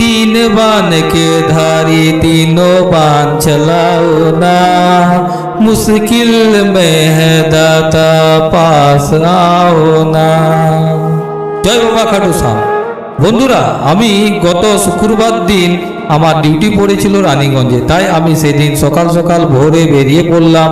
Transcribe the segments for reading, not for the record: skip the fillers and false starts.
तीन बान के धारी तीनों बान चलाओ ना, मुश्किल में है दाता पास आओ ना। जय बाबा खाटू श्याम। বন্ধুরা, আমি গত শুক্রবার দিন আমার ডিউটি পড়েছিল রানীগঞ্জে, তাই আমি সেদিন সকাল সকাল ভোরে বেরিয়ে পড়লাম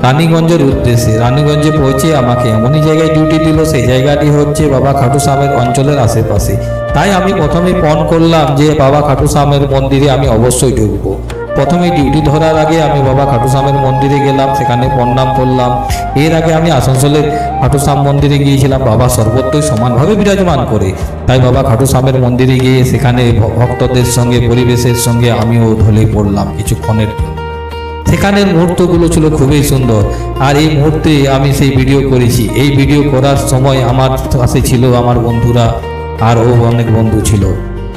রানীগঞ্জের উদ্দেশ্যে। রানীগঞ্জে পৌঁছে আমাকে এমনই জায়গায় ডিউটি দিল, সেই জায়গাটি হচ্ছে বাবা খাটু শ্যামের অঞ্চলের আশেপাশে। তাই আমি প্রথমে ফোন করলাম যে বাবা খাটু শ্যামের মন্দিরে আমি অবশ্যই ঢুকবো। প্রথমে ডিউটি ধরার আগে আমি বাবা খাটু শ্যামের মন্দিরে গেলাম, সেখানে প্রণাম করলাম। এর আগে আমি আসানসোলের খাটু শ্যাম মন্দিরে গিয়েছিলাম, বাবা সর্বত্রই সমানভাবে বিরাজমান করে। তাই বাবা খাটু শ্যামের মন্দিরে গিয়ে সেখানে ভক্তদের সঙ্গে পরিবেশের সঙ্গে আমিও ঢলে পড়লাম কিছুক্ষণের জন্য। সেখানের মুহূর্তগুলো ছিল খুবই সুন্দর, আর এই মুহূর্তে আমি সেই ভিডিও করেছি। এই ভিডিও করার সময় আমার কাছে ছিল আমার বন্ধুরা, আর অনেক বন্ধু ছিল,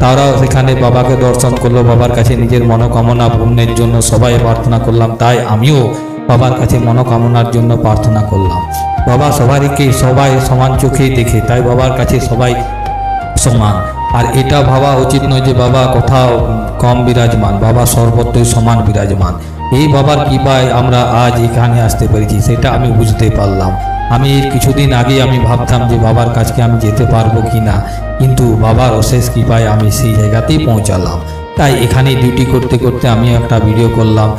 তারাও সেখানে বাবাকে দর্শন করলো। বাবার কাছে নিজের মনোকামনা পূর্ণের জন্য সবাই প্রার্থনা করলাম। তাই আমিও বাবার কাছে মনোকামনার জন্য প্রার্থনা করলাম। বাবা সবাই সমান চোখেই দেখে, তাই বাবার কাছে সবাই সমান। আর এটা ভাবা উচিত নয় যে বাবা কোথাও কম বিরাজমান, বাবা সর্বত্রই সমান বিরাজমান। এই বাবার কৃপায় আমরা আজ এখানে আসতে পেরেছি, সেটা আমি বুঝতে পারলাম। আমি কিছুদিন আগে আমি ভাবতাম যে বাবার কাছকে আমি যেতে পারবো কি না, কিন্তু বাবার অশেষ কৃপায় আমি সেই জায়গাতেই পৌঁছালাম। তাই এখানে ডিউটি করতে করতে আমি একটা ভিডিও করলাম।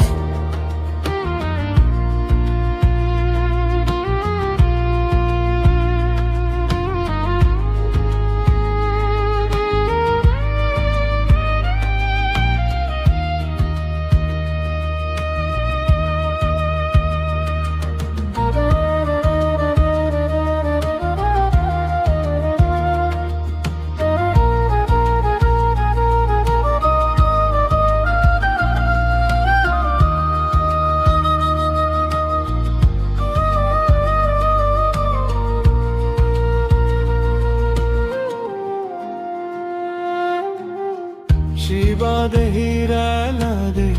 शिवा दे हीरा ला दे,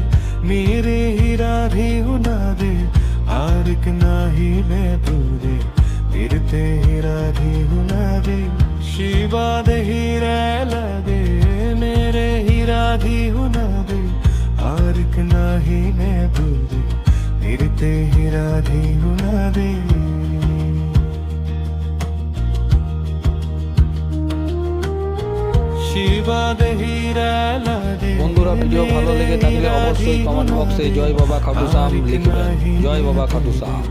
मेरे हीरा भी हुना दे, हारिक नाही मैं तुझे, फिरते हीरा भी हुना दे। शिवा दे हीरा ला दे, मेरे हीरा भी हुना दे, हारिक नाही मैं तुझे, फिरते हीरा भी हुना दे। বন্ধুরা, ভিডিও ভালো লেগে থাকলে অবশ্যই কমেন্ট বক্সে জয় বাবা খাটু শ্যাম লিখবেন। জয় বাবা খাটু শ্যাম।